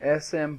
SM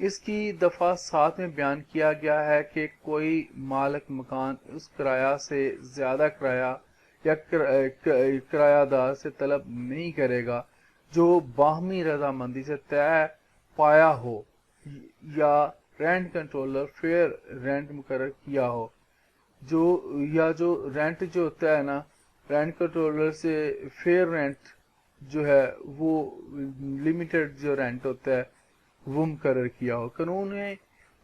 اس کی دفعہ 7 میں بیان کیا گیا ہے کہ کوئی مالک مکان اس کرایہ سے زیادہ کرایہ یا کرایہ دار سے طلب نہیں کرے گا جو باہمی رضامندی سے طے پایا ہو یا رینٹ کنٹرولر فیئر رینٹ مقرر کیا ہو، جو رینٹ جو ہوتا ہے نا، رینٹ کنٹرولر سے فیئر رینٹ جو ہے وہ لمیٹڈ جو رینٹ ہوتا ہے وہ مقرر کیا ہو۔ قانون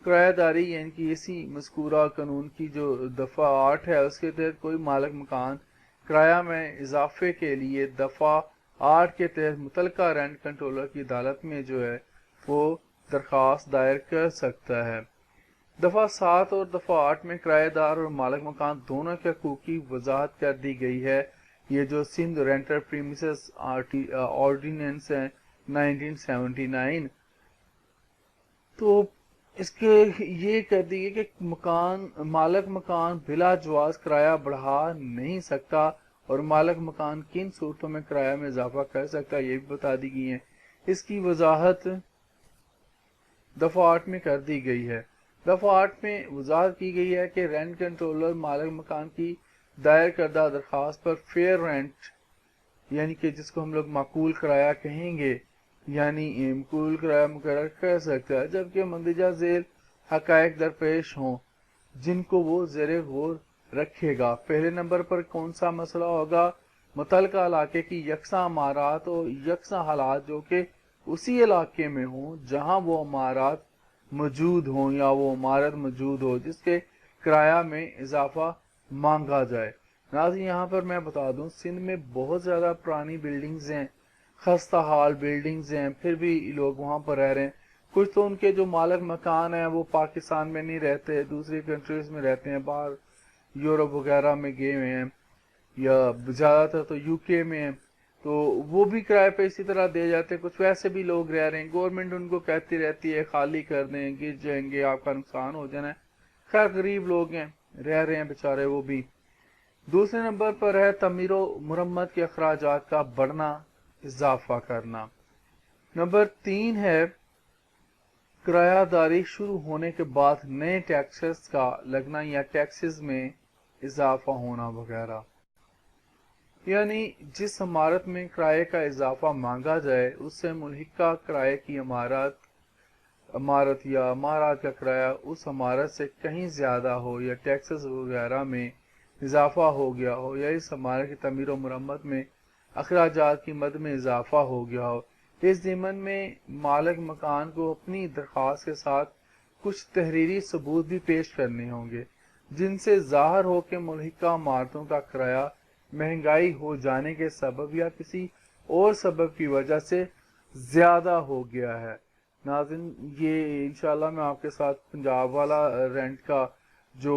کرایہ داری یعنی کہ اسی مذکورہ قانون کی جو دفعہ 8 ہے اس کے تحت کوئی مالک مکان کرایہ میں اضافے کے لیے دفعہ 8 کے تحت متعلقہ رینٹ کنٹرولر کی عدالت میں جو ہے وہ درخواست دائر کر سکتا ہے۔ دفعہ 7 اور دفعہ 8 میں کرایہ دار اور مالک مکان دونوں کے حقوق کی وضاحت کر دی گئی ہے۔ یہ جو سندھ رینٹر پریمیسز آرڈیننس ہے 1979، تو اس کے یہ کر دی گئی کہ مالک مکان بلا جواز کرایہ بڑھا نہیں سکتا اور مالک مکان کن صورتوں میں کرایہ میں اضافہ کر سکتا ہے یہ بھی بتا دی گئی ہے۔ اس کی وضاحت دفعہ 8 میں کر دی گئی ہے۔ دفعہ 8 میں وضاحت کی گئی ہے کہ رینٹ کنٹرولر مالک مکان کی دائر کردہ درخواست پر فیئر رینٹ یعنی کہ جس کو ہم لوگ معقول کرایہ کہیں گے، یعنی معقول کرایہ مقرر کر سکتا ہے، جبکہ مندرجہ ذیل حقائق درپیش ہوں جن کو وہ زیر غور رکھے گا۔ پہلے نمبر پر کون سا مسئلہ ہوگا؟ متعلقہ علاقے کی یکساں عمارات اور یکساں حالات جو کہ اسی علاقے میں ہوں جہاں وہ عمارات موجود ہوں یا وہ عمارت موجود ہو جس کے کرایہ میں اضافہ مانگا جائے۔ ناظرین یہاں پر میں بتا دوں سندھ میں بہت زیادہ پرانی بلڈنگز ہیں، خستہ حال بلڈنگز ہیں، پھر بھی لوگ وہاں پر رہ رہے ہیں۔ کچھ تو ان کے جو مالک مکان ہیں وہ پاکستان میں نہیں رہتے، دوسری کنٹریز میں رہتے ہیں، باہر یورپ وغیرہ میں گئے ہوئے ہیں یا زیادہ تر تو یو کے میں ہیں، تو وہ بھی کرائے پہ اسی طرح دے جاتے ہیں۔ کچھ ویسے بھی لوگ رہ رہے ہیں، گورنمنٹ ان کو کہتی رہتی ہے خالی کر دیں، گر جائیں گے، آپ کا نقصان ہو جانا ہے۔ خیر غریب لوگ ہیں، رہ رہے ہیں بیچارے وہ بھی۔ دوسرے نمبر پر ہے تعمیر و مرمت کے اخراجات کا بڑھنا، اضافہ کرنا۔ نمبر 3 ہے کرایہ داری شروع ہونے کے بعد نئے ٹیکسز کا لگنا یا ٹیکسز میں اضافہ ہونا وغیرہ، یعنی جس عمارت میں کرائے کا اضافہ مانگا جائے اس سے ملحقہ کرائے کی عمارت یا عمارات کا کرایہ اس عمارت سے کہیں زیادہ ہو یا ٹیکسز وغیرہ میں اضافہ ہو گیا ہو یا اس عمارت کی تعمیر و مرمت میں اخراجات کی مد میں اضافہ ہو گیا ہو۔ اس ضمن میں مالک مکان کو اپنی درخواست کے ساتھ کچھ تحریری ثبوت بھی پیش کرنے ہوں گے جن سے ظاہر ہو کہ ملحقہ عمارتوں کا کرایہ مہنگائی ہو جانے کے سبب یا کسی اور سبب کی وجہ سے زیادہ ہو گیا ہے۔ ناظرین یہ انشاءاللہ میں آپ کے ساتھ پنجاب والا رینٹ کا جو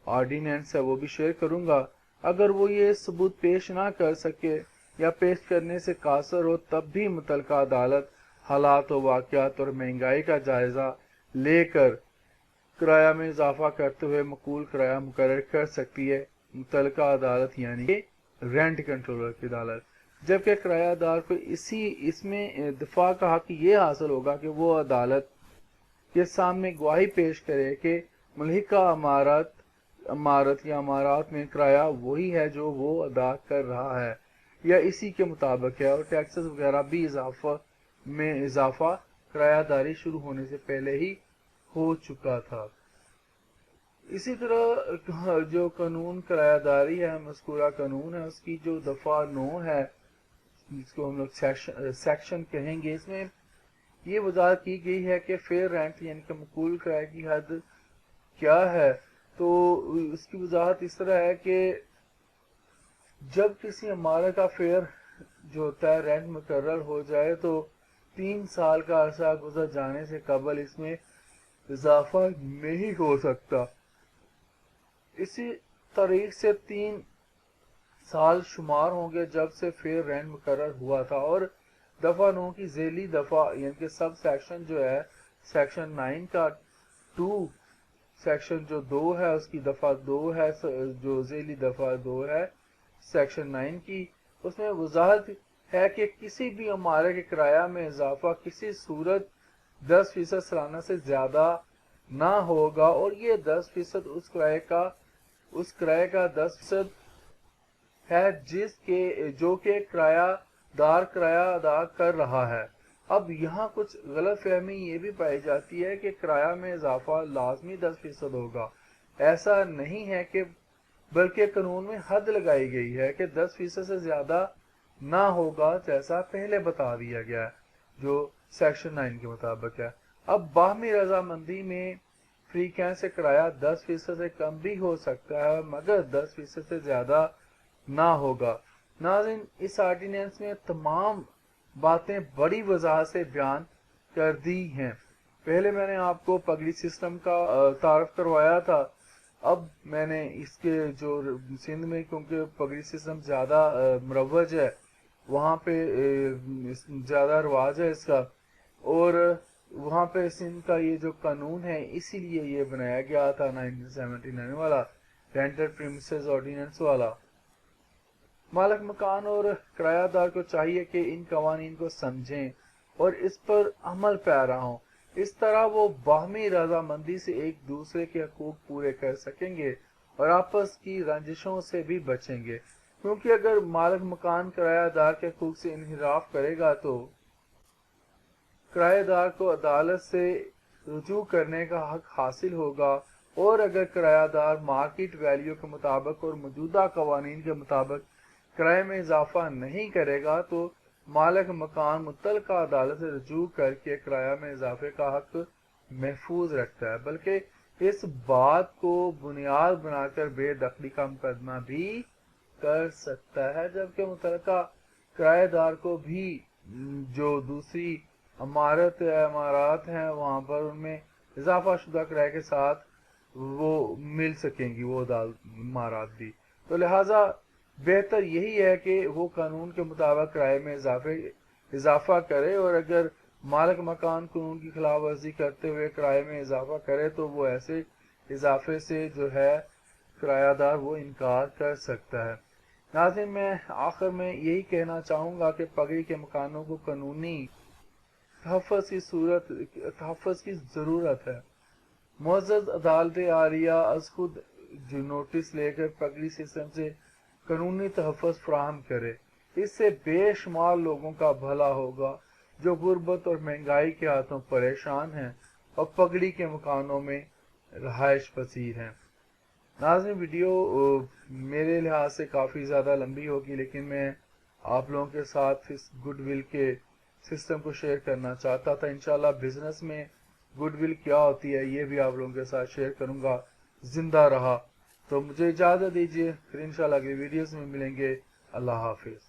آرڈیننس ہے وہ بھی شیئر کروں گا۔ اگر وہ یہ ثبوت پیش نہ کر سکے یا پیش کرنے سے قاصر ہو تب بھی متعلقہ عدالت حالات و واقعات اور مہنگائی کا جائزہ لے کر کرایہ میں اضافہ کرتے ہوئے معقول کرایہ مقرر کر سکتی ہے۔ متعلقہ عدالت یعنی کہ رینٹ کنٹرولر کی عدالت، جبکہ کرایہ دار کو اس میں دفاع کا حق یہ حاصل ہوگا کہ وہ عدالت کے سامنے گواہی پیش کرے کہ ملحقہ عمارت یا عمارات میں کرایہ وہی ہے جو وہ ادا کر رہا ہے یا اسی کے مطابق ہے، اور ٹیکسز وغیرہ بھی اضافہ کرایہ داری شروع ہونے سے پہلے ہی ہو چکا تھا۔ اسی طرح جو قانون کرایہ داری ہے، مذکورہ قانون ہے، اس کی جو دفعہ 9 ہے جس کو ہم لوگ سیکشن کہیں گے، اس میں یہ وضاحت کی گئی ہے کہ فیئر رینٹ یعنی کہ معقول کرایہ کی حد کیا ہے۔ تو اس کی وضاحت اس طرح ہے کہ جب کسی عمارت کا فیئر جو ہوتا ہے رینٹ مقرر ہو جائے تو 3 سال کا عرصہ گزر جانے سے قبل اس میں اضافہ نہیں ہو سکتا۔ اسی تاریخ سے 3 سال شمار ہوں گے جب سے فیئر رینٹ مقرر ہوا تھا، اور دفعہ 9 کی ذیلی دفعہ یعنی کہ سب سیکشن جو ہے سیکشن 9 کا 2 سیکشن جو 2 ہے اس کی دفعہ 2 ہے، جو ذیلی دفعہ 2 ہے سیکشن 9 کی، اس میں وضاحت ہے کہ کسی بھی عمارت کے کرایہ میں اضافہ کسی صورت 10% سالانہ سے زیادہ نہ ہوگا، اور یہ 10% اس کرائے کا 10% ہے جو کہ کرایہ دار کرایہ ادا کر رہا ہے۔ اب یہاں کچھ غلط فہمی یہ بھی پائی جاتی ہے کہ کرایہ میں اضافہ لازمی 10% ہوگا۔ ایسا نہیں ہے، کہ بلکہ قانون میں حد لگائی گئی ہے کہ 10% سے زیادہ نہ ہوگا، جیسا پہلے بتا دیا گیا ہے جو سیکشن 9 کے مطابق ہے۔ اب باہمی رضامندی میں فریقین سے کرایہ 10% سے کم بھی ہو سکتا ہے، مگر 10% سے زیادہ نہ ہوگا۔ ناظرین، اس آرڈیننس میں تمام باتیں بڑی وضاحت سے بیان کر دی ہیں۔ پہلے میں نے آپ کو پگڑی سسٹم کا تعارف کروایا تھا، اب میں نے اس کے جو سندھ میں کیونکہ پگڑی سسٹم زیادہ مروج ہے، وہاں پہ زیادہ رواج ہے اس کا، اور وہاں پہ سندھ کا یہ جو قانون ہے اسی لیے یہ بنایا گیا تھا 1979 والا رینٹڈ پریمیسز آرڈیننس والا۔ مالک مکان اور کرایہ دار کو چاہیے کہ ان قوانین کو سمجھیں اور اس پر عمل پیرا ہوں، اس طرح وہ باہمی رضامندی سے ایک دوسرے کے حقوق پورے کر سکیں گے اور آپس کی رنجشوں سے بھی بچیں گے، کیونکہ اگر مالک مکان کرایہ دار کے حقوق سے انحراف کرے گا تو کرایہ دار کو عدالت سے رجوع کرنے کا حق حاصل ہوگا، اور اگر کرایہ دار مارکیٹ ویلیو کے مطابق اور موجودہ قوانین کے مطابق کرائے میں اضافہ نہیں کرے گا تو مالک مکان متعلقہ عدالت سے رجوع کر کے کرایہ میں اضافے کا حق محفوظ رکھتا ہے، بلکہ اس بات کو بنیاد بنا کر بے دخلی کا مقدمہ بھی کر سکتا ہے، جبکہ متعلقہ کرایہ دار کو بھی جو دوسری عمارات ہیں وہاں پر ان میں اضافہ شدہ کرائے کے ساتھ وہ مل سکیں گی وہ عمارات بھی۔ تو لہٰذا بہتر یہی ہے کہ وہ قانون کے مطابق کرائے میں اضافہ کرے، اور اگر مالک مکان قانون کی خلاف ورزی کرتے ہوئے کرائے میں اضافہ کرے تو وہ ایسے اضافے سے جو ہے کرایہ دار وہ انکار کر سکتا ہے۔ ناظرین، میں آخر میں یہی کہنا چاہوں گا کہ پگڑی کے مکانوں کو قانونی تحفظ کی ضرورت ہے۔ معزز عدالت عالیہ از خود جو نوٹس لے کر پگڑی سسٹم سے قانونی تحفظ فراہم کرے، اس سے بے شمار لوگوں کا بھلا ہوگا جو غربت اور مہنگائی کے ہاتھوں پریشان ہیں اور پگڑی کے مکانوں میں رہائش پذیر ہیں۔ ناظرین، ویڈیو میرے لحاظ سے کافی زیادہ لمبی ہوگی، لیکن میں آپ لوگوں کے ساتھ اس گڈ ول کے سسٹم کو شیئر کرنا چاہتا تھا۔ انشاءاللہ بزنس میں گڈ ول کیا ہوتی ہے یہ بھی آپ لوگوں کے ساتھ شیئر کروں گا، زندہ رہا۔ تو مجھے اجازت دیجیے، پھر انشاءاللہ اگلی ویڈیوز میں ملیں گے۔ اللہ حافظ۔